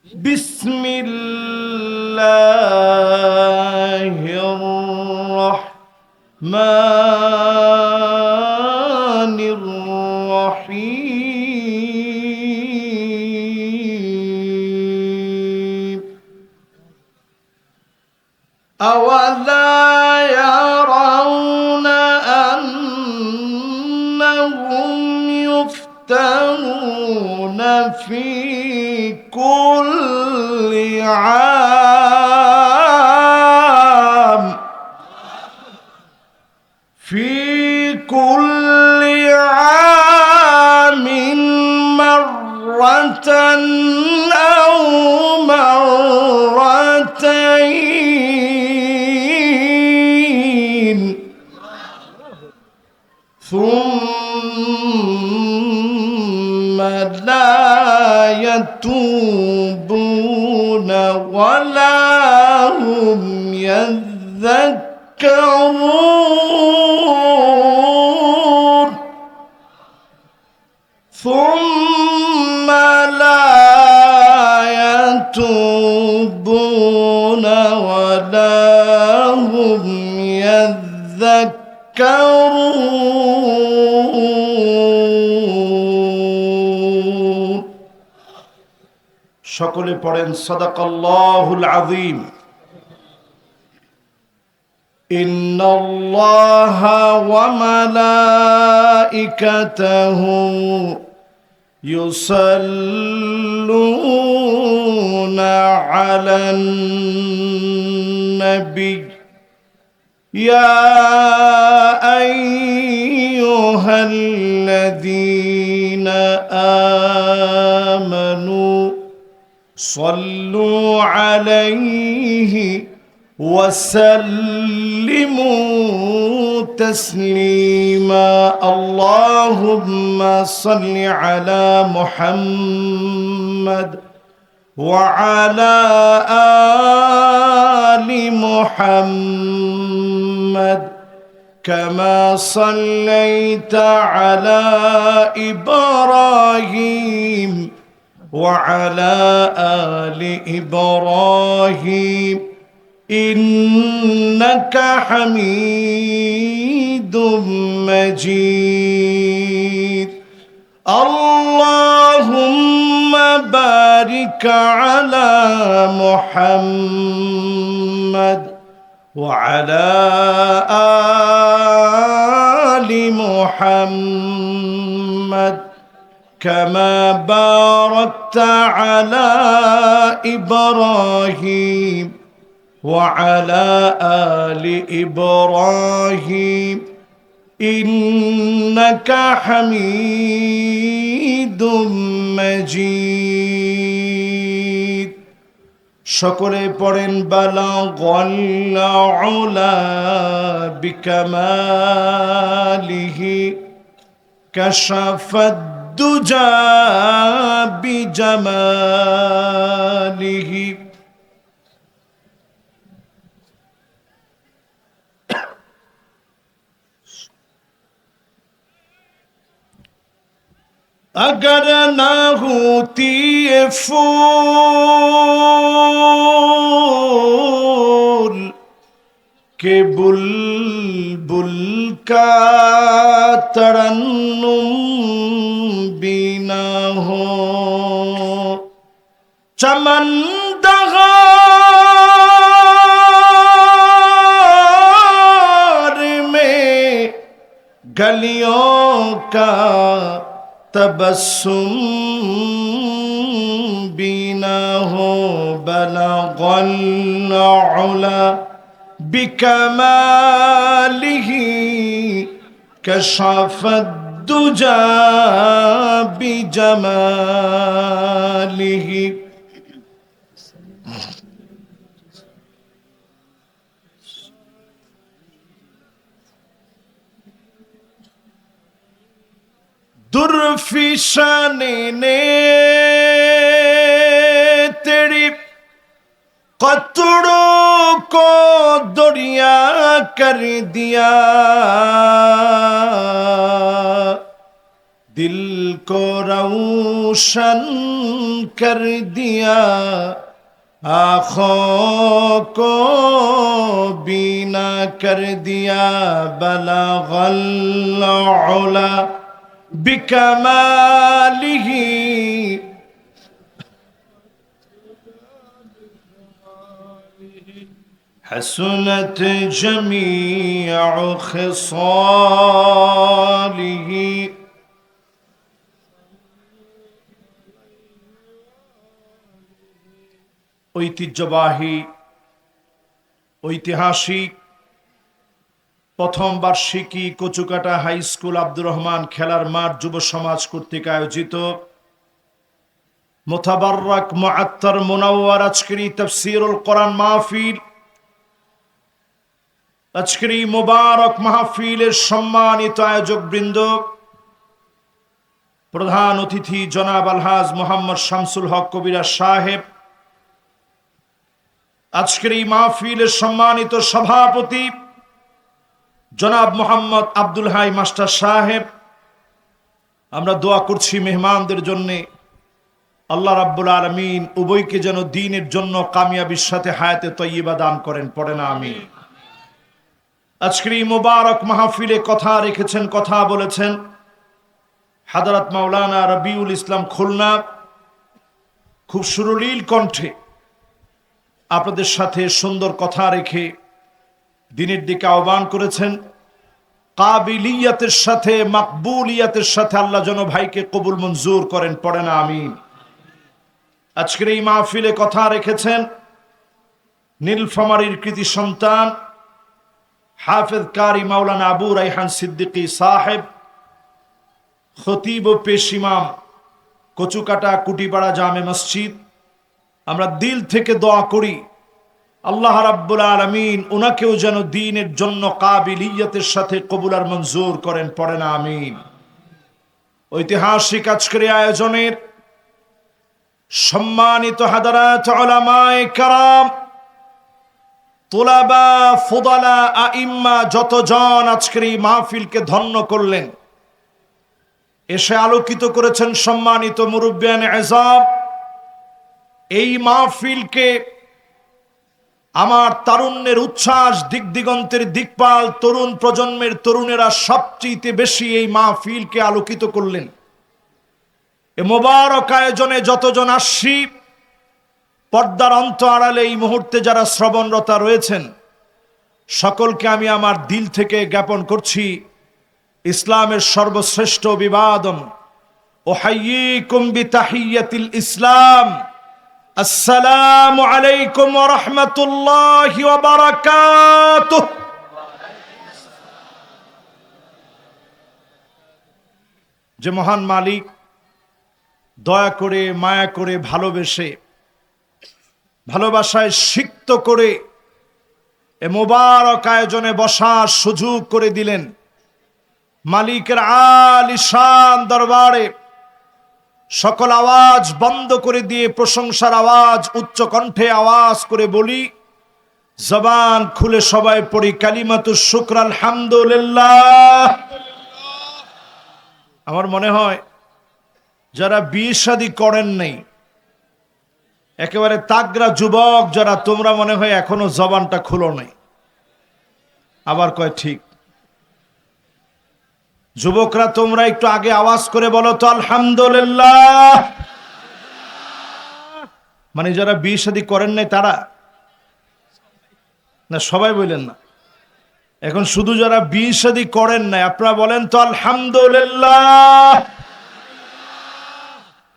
بسم الله الرحمن الرحيم أولا يرون أنهم يفتنون في كل عام مرة أو مرتين ثم لا يتوبون ولا هم يذكرون ثم لا يتوبون ولا هم يذكرون সকলে পড়েন সাদাকাল্লাহুল আযীম إن الله وملائكته يصلون على النبي يا أيها الذين آمنوا صلوا عليه وسلموا تسليما اللهم صل على محمد وعلى آل محمد كما صليت على إبراهيم وعلى آل إبراهيم إنك حميد مجيد اللهم بارك على محمد وعلى آل محمد كما باركت على إبراهيم وعلى آل إبراهيم إنك حميد مجيد সকলে পড়েন বালাগাল উলা বিকামালিহি কাশাফাদ দুজা বিজামালিহি अगर ना होती ये फूल के बुलबुल का तरन्नुम भी ना हो चमन दगार में गलियों का तबस्सुम बिना हो बलगल उला बिकमालिही कशफद दुजा बिजमालिही दुर्फिशाने ने तेरी कतरों को दरिया कर दिया दिल को रोशन कर दिया, आँखों को बीना कर दिया, बलगल उला बिकमालिही, हसनत जमीअ खिसालिही। ঐতিহ্যবাহী ঐতিহাসিক প্রথম বার্ষিকী কচুকাটা হাই স্কুল আব্দুর রহমান খেলার মাঠ যুব সমাজ কর্তৃক আয়োজিত মুতাবাররাক মুআত্তার মুনাওয়ার আজকের তাফসীরুল কোরআন মাহফিল, আজকের এই মুবারক মাহফিলের সম্মানিত আয়োজক বৃন্দ, প্রধান অতিথি জনাব আলহাজ মোহাম্মদ শামসুল হক কবিরা সাহেব, আজকের এই মাহফিলের সম্মানিত সভাপতি জনাব মোহাম্মদ আব্দুল হাই মাস্টার সাহেব, আমরা দোয়া করছি মেহমানদের জন্য আল্লাহ রাব্বুল আলামিন উভয়কে যেন দ্বীনের জন্য কামিয়াবির সাথে হায়াতে তয়্যিবা দান করেন, পড়ে না আমিন। আজকের এই মুবারক মাহফিলে কথা রেখেছেন, কথা বলেছেন হযরত মাওলানা রবিউল ইসলাম খুলনা, খুব সুরলীল কণ্ঠে আপনাদের সাথে সুন্দর কথা রেখে দ্বীনের দিকে আহ্বান করেছেন। কাবিলিয়াতের সাথে মাকবুলিয়াতের সাথে আল্লাহ যেন ভাইকে কবুল মঞ্জুর করেন, পড়ে না আমিন। আজকের এই মাহফিলে কথা রেখেছেন নীলফামারীর কৃতি সন্তান হাফেজ কারি মাওলানা আবু রাইহান সিদ্দিকী সাহেব, খতিব ও পেশ ইমাম কচুকাটা কুটিপাড়া জামে মসজিদ। আমরা দিল থেকে দোয়া করি আল্লাহ রাব্বুল আলামিন উনাকেও যেন দ্বীনের জন্য কাবিলিয়াতের সাথে কবুল আর মঞ্জুর করেন, পড়ে না আমিন। ঐতিহাসিক আজকের আয়োজনের সম্মানিত হাদারাত উলামায়ে কেরাম, তুলাবা, ফুদালা, আইম্মা যতজন আজকের এই মাহফিলকে ধন্য করলেন, এসে আলোকিত করেছেন সম্মানিত মুরব্বিয়ান আযম, এই মাহফিলকে আমার তারুণ্যের উচ্ছ্বাস, দিক দিগন্তের দিকপাল, তরুণ প্রজন্মের তরুণেরা সবচেয়ে বেশি এই মাহফিলকে আলোকিত করলেন। এ মোবারক আয়োজনে যতজন আসছি, পর্দার অন্ত আড়ালে এই মুহূর্তে যারা শ্রবণরতা রয়েছেন, সকলকে আমি আমার দিল থেকে জ্ঞাপন করছি ইসলামের সর্বশ্রেষ্ঠ অভিবাদন, উহাইয়িকুম বিতাহিয়াতিল ইসলাম, আসসালামু আলাইকুম ওয়া রাহমাতুল্লাহি ওয়া বারাকাতুহু। যে মহান মালিক দয়া করে, মায়া করে, ভালোবেসে, ভালোবাসায় সিক্ত করে এ মোবারক আয়োজনে বসার সুযোগ করে দিলেন, মালিকের আলিশান দরবারে সকল আওয়াজ বন্ধ করে দিয়ে প্রশংসার আওয়াজ উচ্চ কণ্ঠে আওয়াজ করে বলি, জবান খুলে সবাই পড়ি কালিমাতুশ শুকর আলহামদুলিল্লাহ। আমার মনে হয় যারা বিয়ে শাদী করেন নাই, একেবারে তাগড়া যুবক যারা, তোমরা মনে হয় এখনো জবানটা খুলো নাই। আবার কয় ঠিক, যুবকরা তোমরা একটু আগে আওয়াজ করে বলো তো আলহামদুলিল্লাহ। মানে যারা বিয়ে শাদী করেন নাই তারা না, সবাই বললেন না, এখন শুধু যারা বিয়ে শাদী করেন নাই আপনারা বলেন তো আলহামদুলিল্লাহ।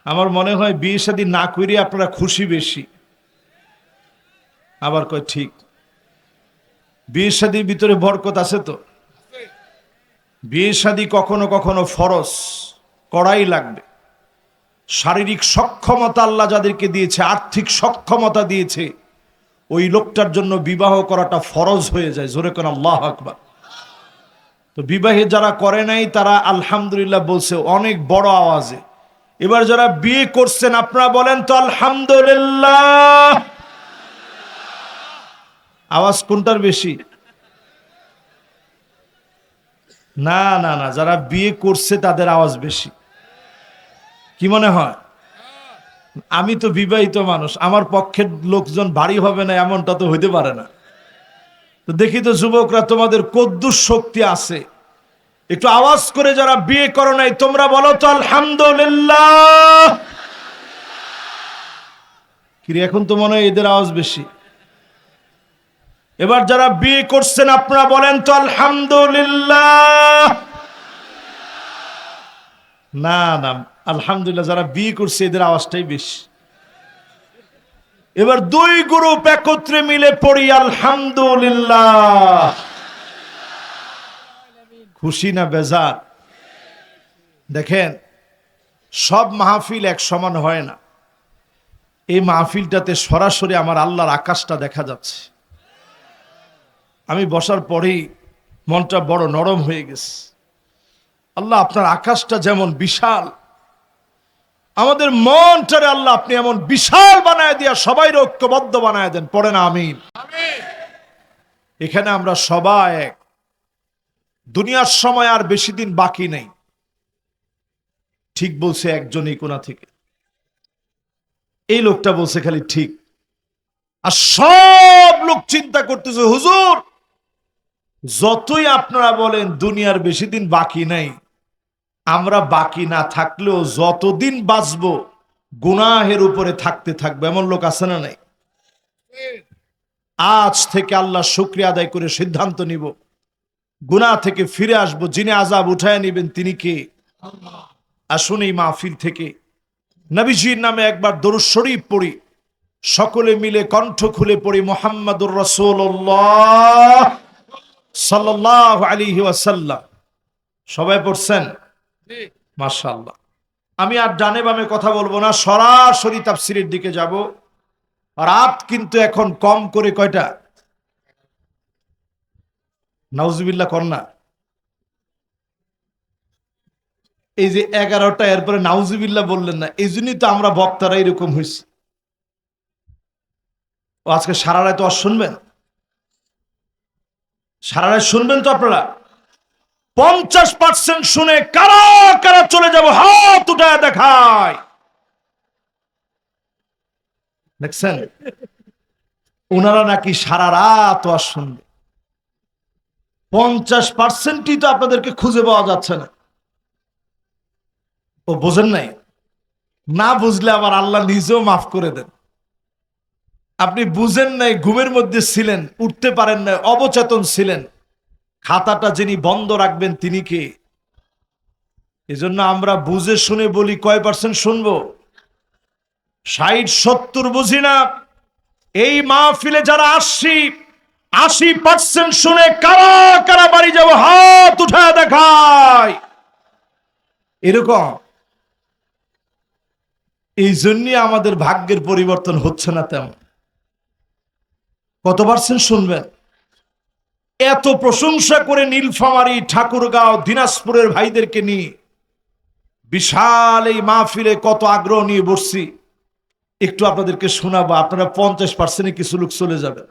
আমার মনে হয় বিয়ে শাদী না করে আপনারা খুশি বেশি। আবার কয় ঠিক, বিয়ে শাদীর ভিতরে বরকত আছে তো। বিয়ে শাদী কখনো কখনো ফরজ করাই লাগবে। শারীরিক সক্ষমতা আল্লাহ যাদেরকে দিয়েছে, আর্থিক সক্ষমতা দিয়েছে, ওই লোকটার জন্য বিবাহ করাটা ফরজ হয়ে যায়। জোরে কোন আল্লাহু আকবার। তো বিবাহে যারা করে নাই তারা আলহামদুলিল্লাহ বলছে অনেক বড় আওয়াজে। এবার যারা বিয়ে করছেন আপনারা বলেন তো আলহামদুলিল্লাহ। আওয়াজ কোনটার বেশি? না না না, যারা বিয়ে করছে তাদের আওয়াজ বেশি। কি মনে হয়? আমি তো বিবাহিত মানুষ, আমার পক্ষের লোকজন ভারী হবে না এমনটা তো হইতে পারে না। তো দেখি তো যুবকরা তোমাদের কদ্দুর শক্তি আছে, একটু আওয়াজ করে যারা বিয়ে করো নাই তোমরা বলো তো আলহামদুলিল্লাহ। কি রে, এখন তো মনে হয় এদের আওয়াজ বেশি। এবার যারা বিয়ে করছেন আপনারা বলেন তো আলহামদুলিল্লাহ। না না, আলহামদুলিল্লাহ যারা বিয়ে করছে এদের আওয়াজটাই বেশি। এবার দুই গ্রুপ একত্রে মিলে পড়ি আলহামদুলিল্লাহ। খুশি না বেজার? দেখেন, সব মাহফিল এক সমান হয় না। এই মাহফিলটাতে সরাসরি আমার আল্লাহর আকাশটা দেখা যাচ্ছে। আমি বসার পরেই মনটা বড় নরম হয়ে গেছে। আল্লাহ, আপনার আকাশটা যেমন বিশাল, আমাদের মনটারে আল্লাহ আপনি এমন বিশাল বানায় দিয়া সবাই ঐক্যবদ্ধ বানায় দেন। পড়েন আমিন। এখানে আমরা সবাই এক। দুনিয়ার সময় আর বেশি দিন বাকি নেই। ঠিক বলছে একজনই কোনা থেকে, এই লোকটা বলছে খালি ঠিক। আর সব লোক চিন্তা করতেছে, হুজুর যতই আপনারা বলেন দুনিয়ার বেশি দিন বাকি নাই, আমরা বাকি না থাকলেও যতদিন বাঁচবো গুনাহের উপরে থাকতে থাকবে। এমন লোক আছে না নাই? আজ থেকে আল্লাহ শুকরিয়া আদায় করে সিদ্ধান্ত নিব, গুনাহ থেকে ফিরে আসবো। যিনি আযাব উঠায় নিবেন তিনি কে? আসুন এই মাহফিল থেকে নবীজির নামে একবার দরুদ শরীফ পড়ি, সকলে মিলে কণ্ঠ খুলে পড়ি মুহাম্মাদুর রাসূলুল্লাহ সাল্লাল্লাহু আলাইহি ওয়াসাল্লাম। সবাই পড়ছেন? মাশাআল্লাহ। আমি আর ডানে বামে কথা বলবো না, সরাসরি তাফসীরের দিকে যাব। রাত কিন্তু এখন কম করে কয়টা? নাউজুবিল্লাহ কর না। এই যে 11টা, এরপরে নাউজুবিল্লাহ বললেন না, এই জন্যই তো আমরা বক্তারা এরকম হয়েছি। ও আজকে সারা রাত তো শুনবেন, সারা রাত শুনবেন তো আপনারা। 50% শুনে কারা কারা চলে যাব হাত উঠায় দেখায়। দেখছেন, ওনারা নাকি সারা রাত ওয়াজ শুনবে। 50%ই তো আপনাদেরকে খুঁজে পাওয়া যাচ্ছে না। ও বোঝেন নাই? না বুঝলে আবার আল্লাহ নিজেও মাফ করে দেন। আপনি বুঝেন নাই, ঘুমের মধ্যে ছিলেন, উঠতে পারেন না, অবচেতন ছিলেন। খাতাটা যিনি বন্ধ রাখবেন তিনি কে? এজন্য আমরা বুঝে শুনে বলি, কয় পার্সেন্ট শুনবো? 60-70 বুঝি না। এই মাহফিলে যারা 80% শুনে কারা কারা বাড়ি যাব হাত উঠায় দেখায়। এরকম। এই জন্যই আমাদের ভাগ্যের পরিবর্তন হচ্ছে না তেমন। কত পার্সেন্ট শুনবেন? এত প্রশংসা করে নীলফামারী, ঠাকুরগাঁও, দিনাজপুরের ভাইদেরকে নিয়ে বিশাল এই মাহফিলে কত আগ্রহ নিয়ে বসছি, একটু আপনাদেরকে শোনাবো। আপনারা 50%-এ কিছু লোক চলে যাবেন,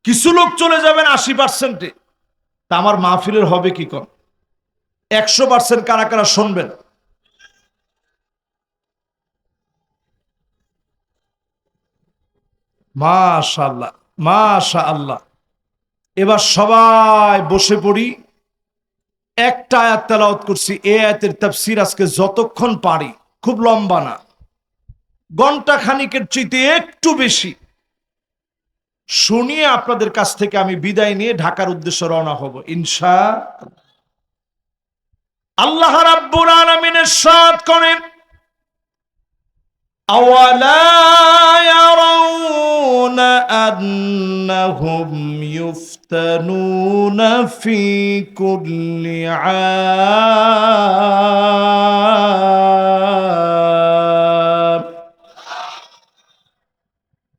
কিছু লোক চলে যাবেন 80%-এ। তা আমার মাহফিলের হবে কি কম? 100% কারা কারা শুনবেন? মাশাআল্লাহ, মাশাআল্লাহ। এবার সবাই বসে পড়ি। একটা আয়াত তেলাওয়াত করছি, এই আয়াতের তাফসীর আজকে যতক্ষণ পারি, খুব লম্বা না, ঘন্টা খানিকের চাইতে একটু বেশি শুনিয়ে আপনাদের কাছ থেকে আমি বিদায় নিয়ে ঢাকার উদ্দেশ্যে রওনা হব ইনশাআল্লাহ। আল্লাহ রাব্বুল আলামিন ইরশাদ করেন, আওয়ালা ইয়ারাউনা আন্নাহুম ইফতানুনা ফি কুল্লি আম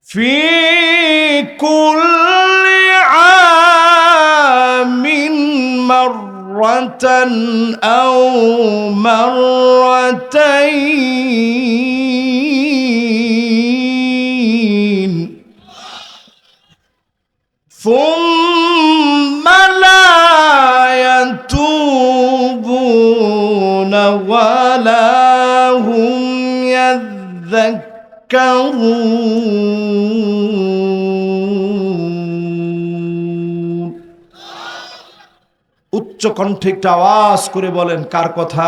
ফি কুল্লি আমিন মাররাতান আও মাররাতাইন ثم لا يتوبون ولا هم يذكرون উচ্চ কণ্ঠে একটা আওয়াজ করে বলেন কার কথা?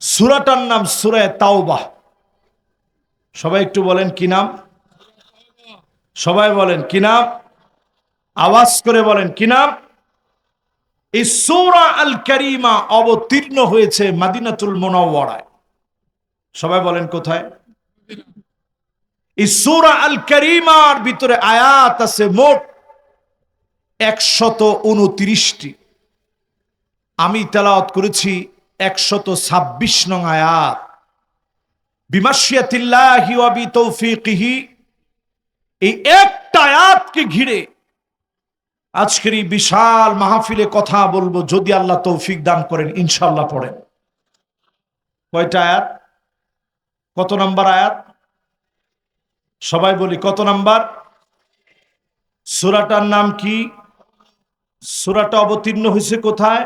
সূরাটার নাম সূরা তাওবাহ। সবাই একটু বলেন কি নাম? সবাই বলেন কি নাম? আওয়াজ করে বলেন কি নাম? এই সূরা আল কারীমা অবতীর্ণ হয়েছে মদিনাতুল মুনাওয়ারায়। সবাই বলেন কোথায়? এই সূরা আল কারীমার ভিতরে আয়াত আছে মোট 129টি। আমি তেলাওয়াত করেছি 126 নং আয়াত। বিমাশিয়াতিল্লাহি ওয়া বিতৌফিকিহি, এই একটা আয়াতকে ঘিরে আজকের এই বিশাল মাহফিলে কথা বলবো, যদি আল্লাহ তৌফিক দান করেন ইনশাআল্লাহ। পড়েন কয়টা আয়াত? কত নাম্বার আয়াত? সবাই বলি কত নাম্বার? সূরাটার নাম কি? সূরাটা অবতীর্ণ হয়েছে কোথায়?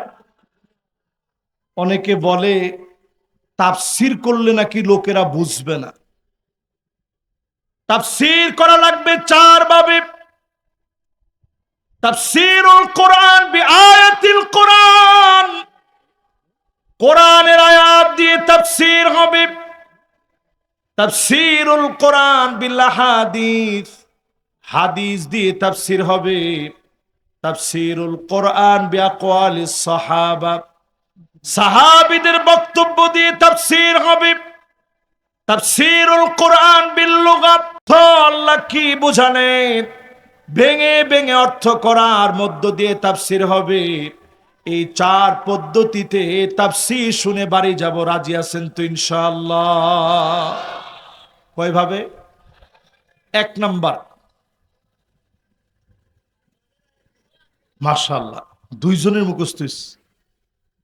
অনেকে বলে তাফসীর করলে নাকি লোকেরা বুঝবে না। তাফসীর করা লাগবে 4 ভাবে। তাফসীরুল কোরআন বিআয়াতিল কোরআন, কোরআনের আয়াত দিয়ে তাফসীর হবে। তাফসীরুল কোরআন বিল হাদিস, হাদিস দিয়ে তাফসীর হবে। তাফসীরুল কোরআন বিআকওয়ালিস সাহাবা, সাহাবীদের বক্তব্য দিয়ে তাফসীর হবে। তাফসীরুল কোরআন বিল লুগাত, তো আল্লাহ কি বুঝালেন ভেঙে ভেঙে অর্থ করার মধ্য দিয়ে তাফসীর হবে। এই 4 পদ্ধতিতে তাফসীর শুনে বাড়ি যাব, রাজি আছেন তো ইনশাআল্লাহ? কয়ভাবে? 1 নাম্বার, মাশাআল্লাহ 2 জনের মুখস্থ।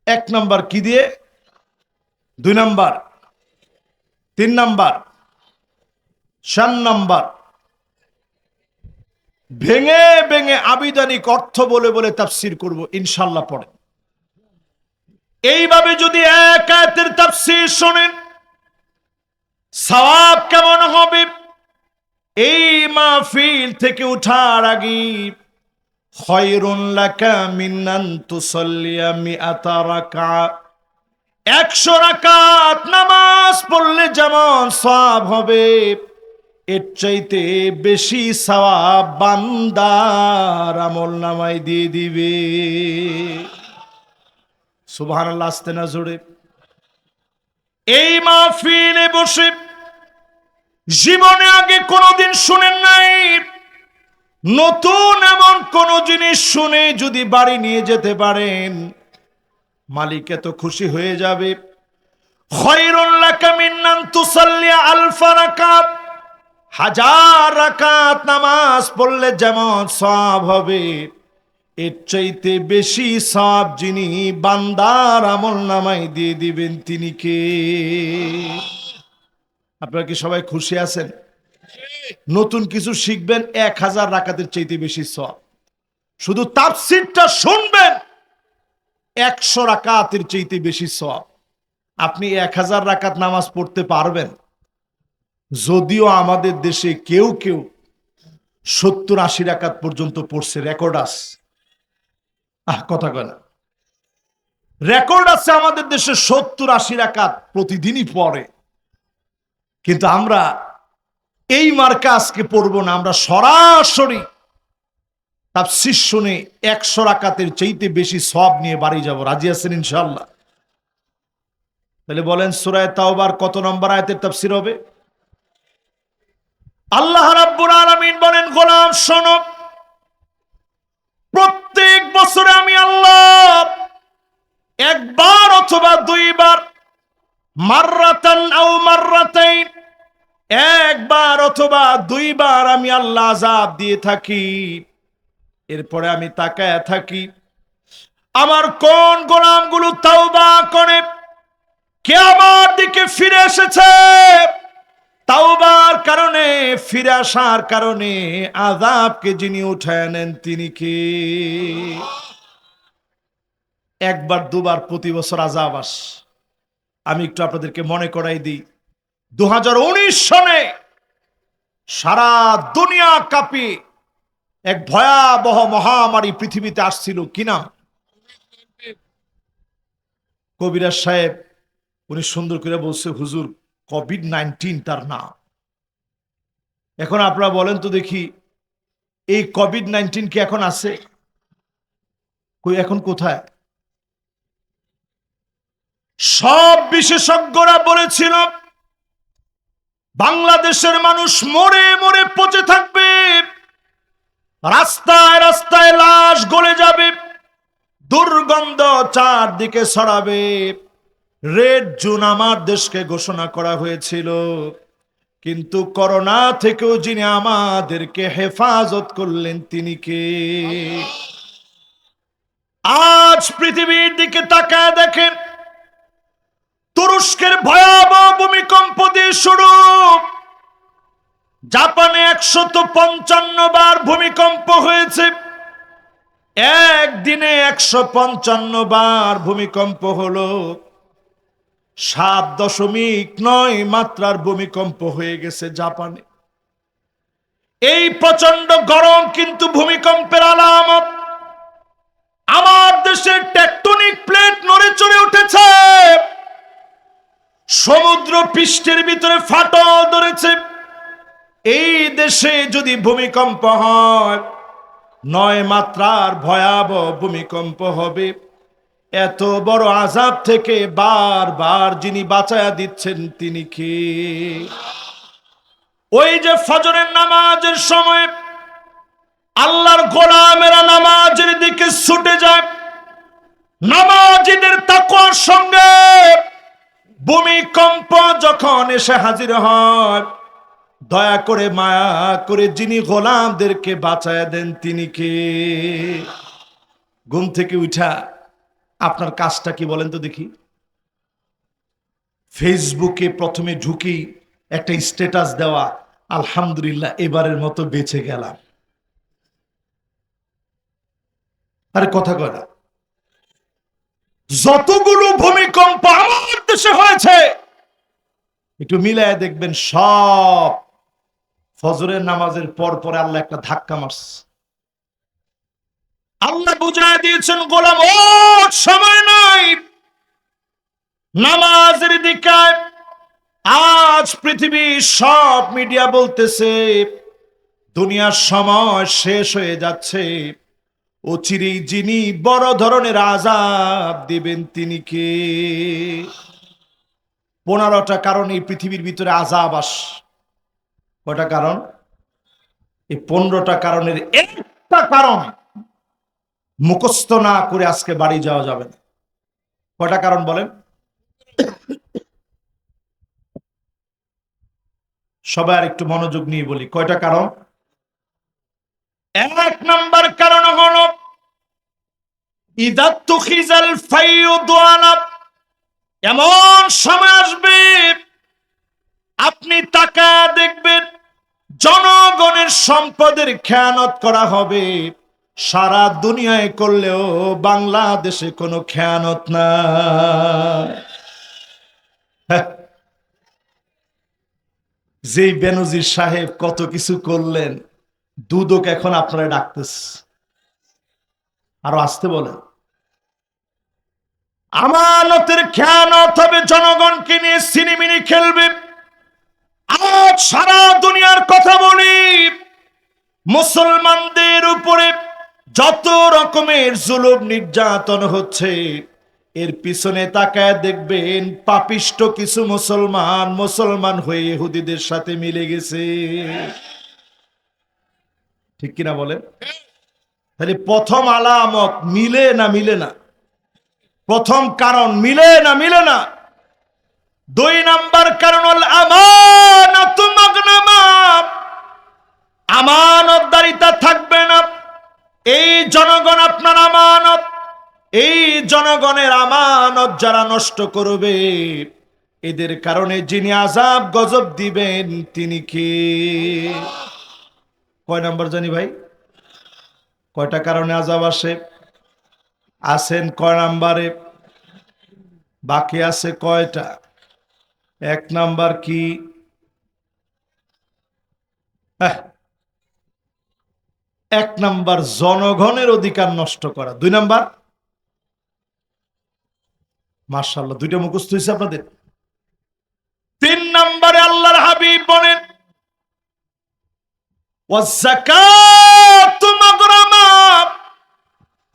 1 নাম্বার কি দিয়ে? 2 নাম্বার, 3 নাম্বার, 4 নাম্বার। ভেঙে ভেঙে আবিধানিক অর্থ বলে বলে তাফসীর করব ইনশাআল্লাহ। পড়েন এইভাবে যদি এক আয়াতের তাফসীর শুনেন সওয়াব কেমন হবে? এই মাহফিল থেকে উঠার আগে খায়রুন লাকা মিন আন তুসাল্লিয়া মিআতা রাকাত, 100 রাকাত নামাজ পড়লে যেমন সওয়াব হবে, এর চাইতে বেশি সওয়াব বান্দার আমলনামায় দিয়ে দিবে। সুবহানাল্লাহ। আসতে না জোরে। এই মাহফিলে বসে জীবনে আগে কোনোদিন শুনেন নাই, নতুন এমন কোন জিনিস শুনে যদি বাড়ি নিয়ে যেতে পারেন, মালিক এত খুশি হয়ে যাবে। খায়রুন লাকা মিন আন তুসাল্লিয়া আলফা রাকাত, 1000 রাকাত নামাজ পড়লে যেমন সওয়াব হবে, এর চাইতে বেশি সওয়াব যিনি বান্দার আমলনামায় দিয়ে দিবেন তিনি কে? আপনারা কি সবাই খুশি আছেন? নতুন কিছু শিখবেন, 1000 রাকাতের চাইতে বেশি সওয়াব। শুধু তাফসীরটা শুনবেন, 100 রাকাতের চাইতে বেশি সওয়াব। আপনি 1000 রাকাত নামাজ পড়তে পারবেন? যদিও আমাদের দেশে কেউ কেউ 70-80 রাকাত পর্যন্ত পড়ছে, রেকর্ড আছে। কথা কয় না, রেকর্ড আছে আমাদের দেশে 70-80 রাকাত প্রতিদিনই পড়ে। কিন্তু আমরা এই মার্কা আজকে পড়বো না, আমরা সরাসরি তাফসীর শুনে 100 রাকাতের চাইতে বেশি সওয়াব নিয়ে বাড়ি যাব, রাজি আছেন ইনশাআল্লাহ? তাহলে বলেন সূরা তাওবার কত নম্বর আয়াতের তাফসীর হবে? আল্লাহ রাব্বুল আলামিন বলেন, গোলাম শোনো, প্রত্যেক বছরে আমি আল্লাহ একবার অথবা 2 বার, মাররাতান আও মাররাতাইন, একবার অথবা 2 বার আমি আল্লাহ আযাব দিয়ে থাকি। এরপরে আমি তাকায়া থাকি আমার কোন গোলামগুলো তাওবা করে কে আমার দিকে ফিরে এসেছে। তাওবার কারণে, ফিরে আসার কারণে আযাবকে যিনি উঠায় নেন তিনি কে? 1 বার 2 বার প্রতি বছর আযাব আসে। আমি একটু আপনাদেরকে মনে করাই দিই, 2019 সনে সারা দুনিয়া কাঁপিয়ে এক ভয়াবহ মহামারী পৃথিবীতে আসছিল, কি নাম? কবিরাজ সাহেব উনি সুন্দর করে বলছে, হুজুর কোভিড-19 তার নাম। এখন আপনারা বলেন তো দেখি, এই কোভিড-19 কি এখন আছে? কই, এখন কোথায়? সব বিশেষজ্ঞরা বলেছিল বাংলাদেশের মানুষ মরে মরে পচে থাকবে, রাস্তায় রাস্তায় লাশ গলে যাবে, দুর্গন্ধ চারদিকে ছড়াবে। রেড জোন আমার দেশকে ঘোষণা করা হয়েছিল, কিন্তু করোনা থেকেও যিনি আমাদেরকে হেফাজত করলেন তিনি কে? আজ পৃথিবীর দিকে তাকায় দেখেন, তুরস্কের ভয়াবহ ভূমিকম্প দিয়ে শুরু, জাপানে 155 বার ভূমিকম্প হয়েছে, একদিনে 155 বার ভূমিকম্প হলো। 7.9 মাত্রার ভূমিকম্প হয়ে গেছে জাপানে। এই প্রচন্ড গরম কিন্তু ভূমিকম্পের আলামত। আমার দেশের টেকটনিক প্লেট নড়ে চড়ে উঠেছে, সমুদ্র পৃষ্ঠের ভিতরে ফাটল ধরেছে। এই দেশে যদি ভূমিকম্প হয়, 9 মাত্রার ভয়াবহ ভূমিকম্প হবে। এত বড় আযাব থেকে বারবার যিনি বাঁচায়া দিচ্ছেন তিনি কে? ওই যে ফজরের নামাজের সময় আল্লাহর গোলামেরা নামাজের দিকে ছুটে যায়, নামাজীদের তাকওয়ার সঙ্গে ভূমিকম্প যখন এসে হাজির হয়, দয়া করে মায়া করে যিনি গোলামদেরকে বাঁচায়া দেন তিনি কে? ঘুম থেকে উঠা আপনার কাজটা কি বলেন তো দেখি? ফেসবুকে প্রথমে ঢুকি একটা স্ট্যাটাস দেওয়া, আলহামদুলিল্লাহ এবারের মতো বেঁচে গেলাম। আরে কথা কয় না। যতগুলো ভূমিকম্প আমার দেশে হয়েছে একটু মিলায় দেখবেন, সব ফজরের নামাজের পর পরে আল্লাহ একটা ধাক্কা মারছে। আল্লাহ বুঝায় দিয়েছেন, গোলাম ও সময় নাই, নামাজের দিকে। আজ পৃথিবীর সব মিডিয়া বলতেছে দুনিয়ার সময় শেষ হয়ে যাচ্ছে, অচিরেই যিনি বড় ধরনের আযাব দিবেন তিনি কে? 15টা কারণ এই পৃথিবীর ভিতরে আযাব আস। কয়টা কারণ? এই 15টা কারণের একটা কারণ মুখস্থ না করে আজকে বাড়ি যাওয়া যাবে না। কয়টা কারণ বলেন? সবাই আর একটু মনোযোগ নিয়ে বলি, কয়টা কারণ? 1 নাম্বার কারণ হলো ইদাতুখিজাল ফাইয়ুদানা, এমন সময় আসবে আপনি তাকা দেখবেন জনগণের সম্পদের খেয়ানত করা হবে। সারা দুনিয়ায় করলেও বাংলাদেশে কোনো খেয়ানত না। যেই বেনজির সাহেব কত কিছু করলেন, দুদক এখন আপনারা ডাকতেছে, আরো আসতে বলেন। আমানতের খেয়ানত হবে, জনগণকে নিয়ে সিনেমিনি খেলবে। আজ সারা দুনিয়ার কথা বলি, মুসলমানদের উপরে যত রকমের জুলুম নির্যাতন হচ্ছে, এর পিছনে তাকায় দেখবেন পাপিষ্ট কিছু মুসলমান হয়ে ইহুদিদের সাথে মিলে গেছে। ঠিক কিনা বলেন? তাহলে প্রথম আলামত মিলে না মিলে না? প্রথম কারণ মিলে না মিলে না? 2 নাম্বার কারণ হল আমানাতু মাগনামা, আমানতদারিতা থাকবে না। এই জনগণ আপনার আমানত, এই জনগণের আমানত যারা নষ্ট করবে, এদের কারণে যিনি আযাব গজব দিবেন তিনি কে? কয় নাম্বার জানি ভাই? কয়টা কারণে আযাব আসে? আছেন কয় নাম্বারে? বাকি আছে কয়টা? এক নাম্বার কি? এক নাম্বার জনগণের অধিকার নষ্ট করা। 2 নাম্বার, মাশাআল্লাহ, 2টা মুখস্থ হয়েছে আপনাদের। 3 নম্বরে আল্লাহর হাবিব বলেন ওয়াযাকাতু মাগরামা,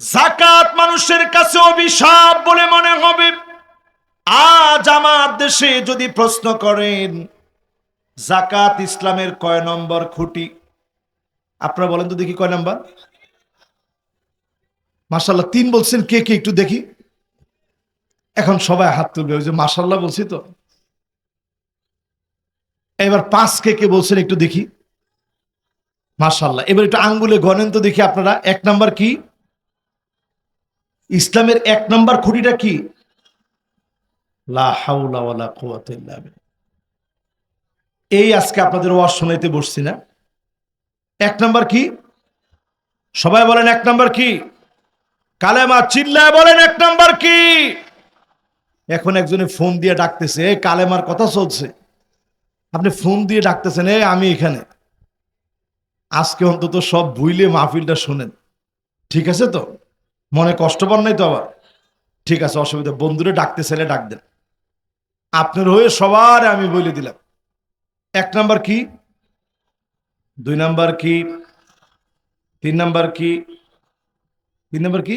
যাকাত মানুষের কাছে অভিশাপ বলে মনে হবে। আজ আমার দেশে যদি প্রশ্ন করেন যাকাত ইসলামের কয় নম্বর খুঁটি, আপনারা বলেন তো দেখি কয় নাম্বার? মাশাআল্লাহ 3 বলছেন, কে কে একটু দেখি। এখন সবাই হাত তুলবে, ওই যে মাশাআল্লাহ বলছি তো। এবার 5 কে কে বলছেন একটু দেখি, মাশাআল্লাহ। এবার একটু আঙ্গুলে গণেন তো দেখি আপনারা। 1 নাম্বার কি? ইসলামের 1 নাম্বার খুঁটিটা কি? লা হাওলা ওয়ালা কুওয়াতা ইল্লা বিল্লাহ। এই আজকে আপনাদের ওয়াজ শোনাইতে বসছি না। 1 নাম্বার কি? সবাই বলেন 1 নাম্বার কি? কালেমা, চিল্লায় বলেন 1 নাম্বার কি? এখন একজনে ফোন দিয়ে ডাকতেছে, কালেমার কথা চলছে, আপনি ফোন দিয়ে ডাকতেছেন, আমি এখানে। আজকে অন্তত সব ভুইলে মাহফিলটা শুনেন, ঠিক আছে তো? মনে কষ্ট পান নাই তো আবার? ঠিক আছে, অসুবিধা। বন্ধুরে ডাকতে চাইলে ডাক দেন, আপনার হয়ে সবার আমি বলে দিলাম। 1 নাম্বার কি? 2 নাম্বার কি? 3 নাম্বার কি? 3 নাম্বার কি?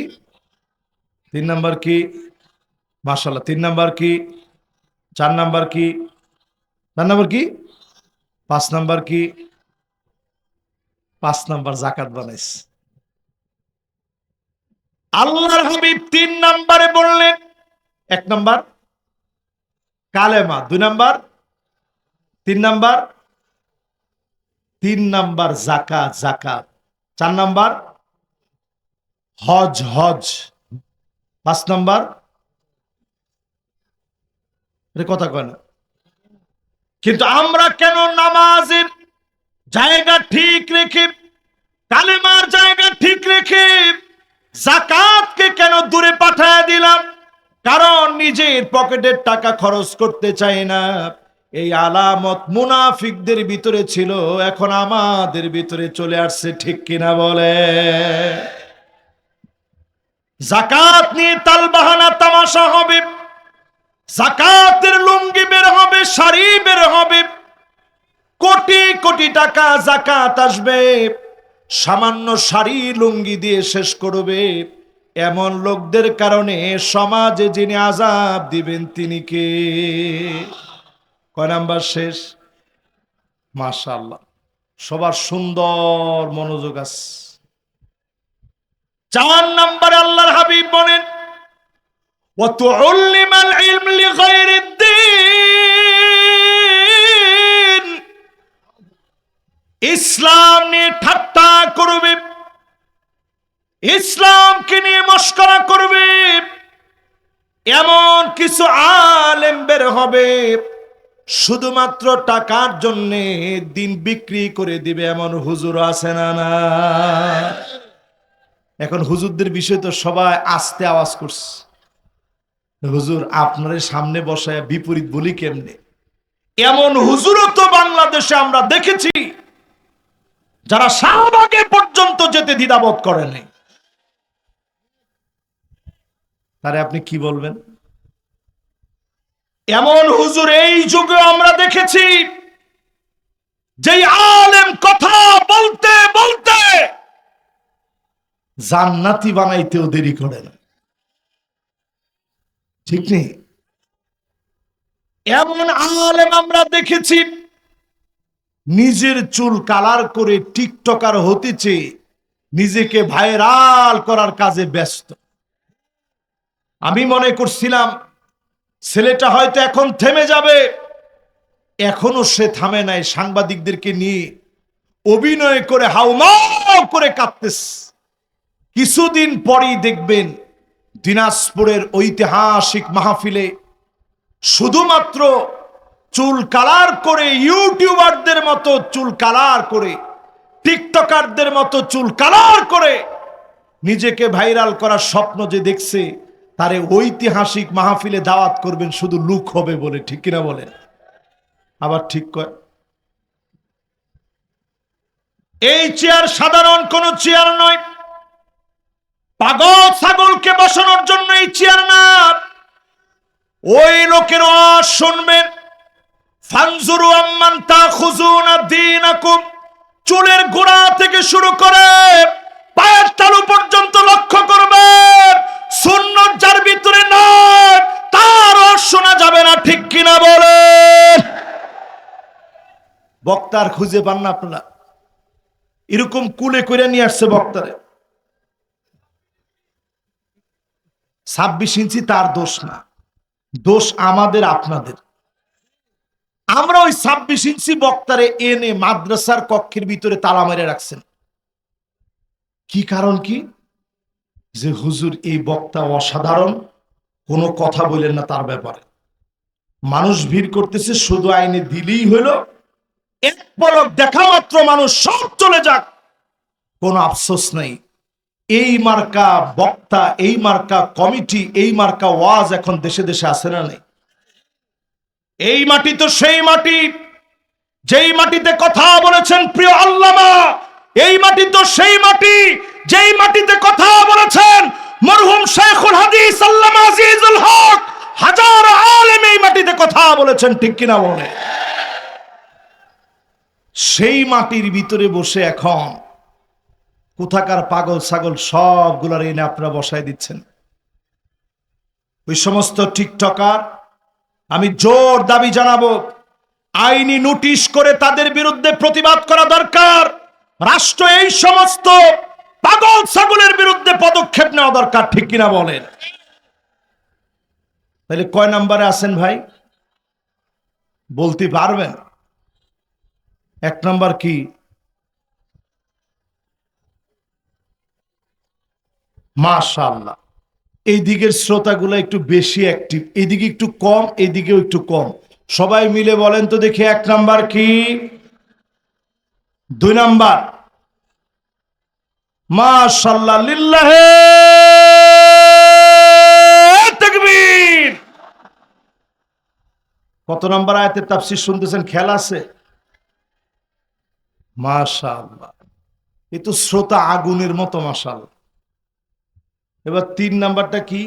3 নাম্বার কি? মাশাআল্লাহ। 3 নাম্বার কি? 4 নাম্বার কি? 4 নাম্বার কি? 5 নাম্বার কি? 5 নাম্বার যাকাত বানাইছে। আল্লাহর হাবিব 3 নাম্বারে বললেন, 1 নাম্বার কালেমা, 2 নাম্বার, 3 নাম্বার, 3 নাম্বার যাকাত, যাকাত, 4 নাম্বার হজ, হজ, 5 নাম্বার, কথা কয় না। কিন্তু আমরা কেন নামাজের জায়গা ঠিক রেখে, কালেমার জায়গা ঠিক রেখে যাকাতকে কেন দূরে পাঠায় দিলাম? কারণ নিজের পকেটের টাকা খরচ করতে চাই না। এই আলামত মুনাফিকদের ভিতরে ছিল, এখন আমাদের ভিতরে চলে আসছে, ঠিক কিনা বলে? যাকাত নিয়ে তালবাহানা তামাশা হবে, যাকাতের লুঙ্গি বের হবে, শাড়ি বের হবে, কোটি কোটি টাকা যাকাত আসবে, সামান্য শাড়ি লুঙ্গি দিয়ে শেষ করবে। এমন লোকদের কারণে সমাজে যিনি আযাব দিবেন তিনি কে? কয় নাম্বার শেষ? মাশাআল্লাহ, সবার সুন্দর মনোযোগ আছে। 4 নম্বরে আল্লাহর হাবিব বলেন ওয়াতুল্লিমাল ইলম লিগাইরিদ্দিন, ইসলাম নিয়ে ঠাট্টা করবে, ইসলামকে নিয়ে মস্করা করবে, এমন কিছু আলেম বের হবে শুধুমাত্র টাকার জন্য দিন বিক্রি করে দিবে, এমন হুজুর আছে না? না। এখন হুজুরদের বিষয় তো সবাই আস্তে আওয়াজ করছে, হুজুর আপনার সামনে বসায় বিপরীত বলি কেমনে? এমন হুজুরও তো বাংলাদেশে আমরা দেখেছি যারা শাহবাগে পর্যন্ত যেতে দ্বিধাবোধ করে নাই। তারে আপনি কি বলবেন? এমন হুজুর এই যুগে আমরা দেখেছি যে আলেম কথা বলতে বলতে জান্নাতি বানাইতেও দেরি করে না, ঠিক নেই? এমন আলেম আমরা দেখেছি নিজের চুল কালার করে টিকটকার হতেছে, নিজেকে ভাইরাল করার কাজে ব্যস্ত। আমি মনে করছিলাম ছেলেটা হয়তো এখন থেমে যাবে, এখনো সে থামে নাই। সাংবাদিকদেরকে নিয়ে অভিনয় করে হাউমাউ করে কাঁদতেছে। কিছুদিন পরেই দেখবেন দিনাজপুরের ঐতিহাসিক মাহফিলে শুধুমাত্র চুল কালার করে, ইউটিউবারদের মতো চুল কালার করে, টিকটকারদের মতো চুল কালার করে নিজেকে ভাইরাল করার স্বপ্ন যে দেখছে, তারে ঐতিহাসিক মাহফিলে দাওয়াত করবেন শুধু লুক হবে বলে, ঠিক কিনা বলেন? আবার ঠিক কয়। এই চেয়ার সাধারণ কোন চেয়ার নয়, পাগল ছাগলকে বসানোর জন্য এই চেয়ার না। ওই লোকের ওয়াজ শুনবেন, ফানজুরু আম্মান তাখুযুনা দীনাকুম, চুলের গোড়া থেকে শুরু করে পায়ের তালু পর্যন্ত লক্ষ্য করবেন, সুন্নাত যার ভিতরে নাই তার ওয়াজ শোনা যাবে না, ঠিক কিনা বলেন? বক্তার খুঁজে পান না আপনারা? এরকম কুলে করে নিয়ে আসছে বক্তারে। 26 ইঞ্চি তার দোষ না, দোষ আমাদের আপনাদের। আমরা ওই 26 ইঞ্চি বক্তারে এনে মাদ্রাসার কক্ষের ভিতরে তালা মেরে রাখছেন। কি কারণ? কি যে হুজুর এই বক্তা অসাধারণ, কোনো কথা বলেন না তার ব্যাপারে। মানুষ ভিড় করতেছে, শুধু আইনে দিলেই হলো, এক পলক দেখা মাত্র মানুষ সব চলে যাক, কোনো আফসোস নেই। এই মার্কা বক্তা, এই মার্কা কমিটি, এই মার্কা ওয়াজ এখন দেশে দেশে আছে না নেই? এই মাটি তো সেই মাটি যেই মাটিতে কথা বলেছেন প্রিয় আল্লামা, এই মাটি তো সেই মাটি যেই মাটিতে কথা বলেছেন মরহুম শেখুল হাদিস আল্লামা আজিজুল হক। হাজার আলেম এই মাটিতে কথা বলেছেন, ঠিক কিনা বলে? সেই মাটির ভিতরে বসে এখন কোথাকার পাগল ছাগল সবগুলার এনে আপনারা বসায় দিচ্ছেন। ওই সমস্ত টিকটকার আমি জোর দাবি জানাবো, আইনি নোটিশ করে তাদের বিরুদ্ধে প্রতিবাদ করা দরকার। রাষ্ট্র এই সমস্ত পাগল ছাগলের বিরুদ্ধে পদক্ষেপ নেওয়া দরকার, ঠিক কিনা বলেন? তাহলে কয় নাম্বারে আছেন ভাই বলতে পারবেন? 1 নাম্বার কি? মাশাআল্লাহ, এই দিকের শ্রোতাগুলো একটু বেশি অ্যাক্টিভ, এদিকে একটু কম, এদিকেও একটু কম। সবাই মিলে বলেন তো দেখি 1 নাম্বার কি? 2 নাম্বার? মাশাআল্লাহ, লিল্লাহে তাকবীর। কত নাম্বার আয়াতের তাফসীর শুনতেছেন? খেয়াল আছে? মাশাআল্লাহ, এ তো শ্রোতা আগুনের মতো। মাশাআল্লাহ। এবার 3 নাম্বারটা কি?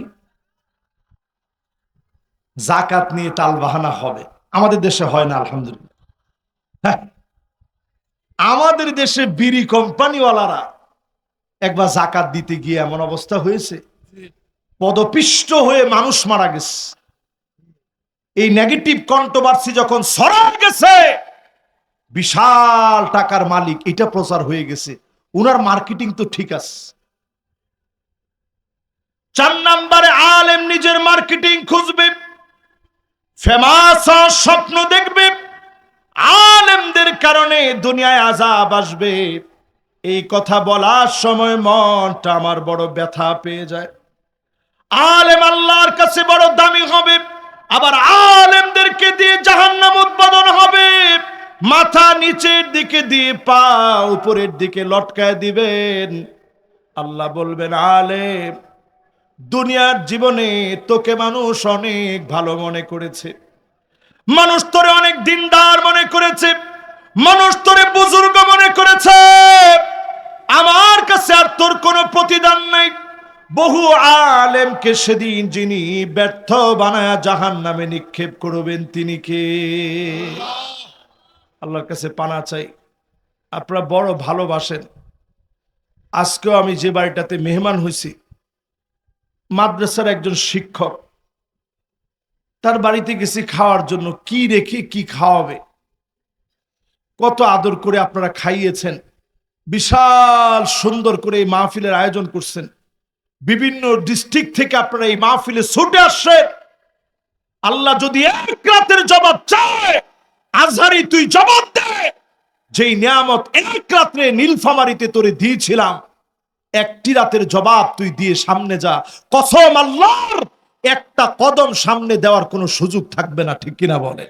জাকাত নিয়ে টালবাহানা হবে, আমাদের দেশে হয় না আলহামদুলিল্লাহ। হ্যাঁ, আমাদের দেশে বিড়ি কোম্পানিওয়ালারা একবার জাকাত দিতে গিয়ে এমন অবস্থা হয়েছে, পদপিষ্ট হয়ে মানুষ মারা গেছে। এই নেগেটিভ কন্ট্রোভার্সি যখন ছড়ায় গেছে, বিশাল টাকার মালিক, এটা প্রচার হয়ে গেছে, উনার মার্কেটিং তো ঠিক আছে। 4 নাম্বারে আলেম নিজের মার্কেটিং খুঁজবে, ফেমাস স্বপ্ন দেখবে, আলেমদের কারণে দুনিয়ায় আযাব আসবে। এই কথা বলার সময় মনটা আমার বড় ব্যথা পেয়ে যায়। আলেম আল্লাহর কাছে বড় দামি হবে, আবার আলেমদেরকে দিয়ে জাহান্নাম উৎপাদন হবে। মাথা নিচের দিকে দিয়ে পা উপরের দিকে লটকায় দিবেন। আল্লাহ বলবেন, আলেম দুনিয়ার জীবনে তোকে মানুষ অনেক ভালো মনে করেছে, মানুষ তোরে অনেক দিনদার মনে করেছে, মানুষ তোরে বুজুর্গ মনে করেছে, আমার কাছে আর তোর কোনো প্রতিদান নাই। বহু আলেমকে সেদিন যিনি ব্যর্থ বানায়া জাহান্নামে নিক্ষেপ করবেন, তিনি কে? আল্লাহর কাছে পানা চাই। আপনারা বড় ভালোবাসেন। আজকেও আমি যে বাড়িটাতে মেহমান হয়েছি, মাদ্রাসার একজন শিক্ষক, তার বাড়িতে গেছি খাওয়ার জন্য। কি রেখে কি খাওয়াবে, কত আদর করে আপনারা খাইয়েছেন, বিশাল সুন্দর করে এই মাহফিলের আয়োজন করছেন। বিভিন্ন ডিস্ট্রিক্ট থেকে আপনারা এই মাহফিলে ছুটে আসছেন। আল্লাহ যদি 1 রাতের জবাব চায়, আজহারি তুই জবাব দে, যেই নিয়ামত 1 রাত্রে নীলফামারীতে তোরে দিয়েছিলাম, 1টি রাতের জবাব তুই দিয়ে সামনে যা। কসম আল্লাহর, একটা কদম সামনে দেওয়ার কোনো সুযোগ থাকবে না, ঠিক কিনা বলে?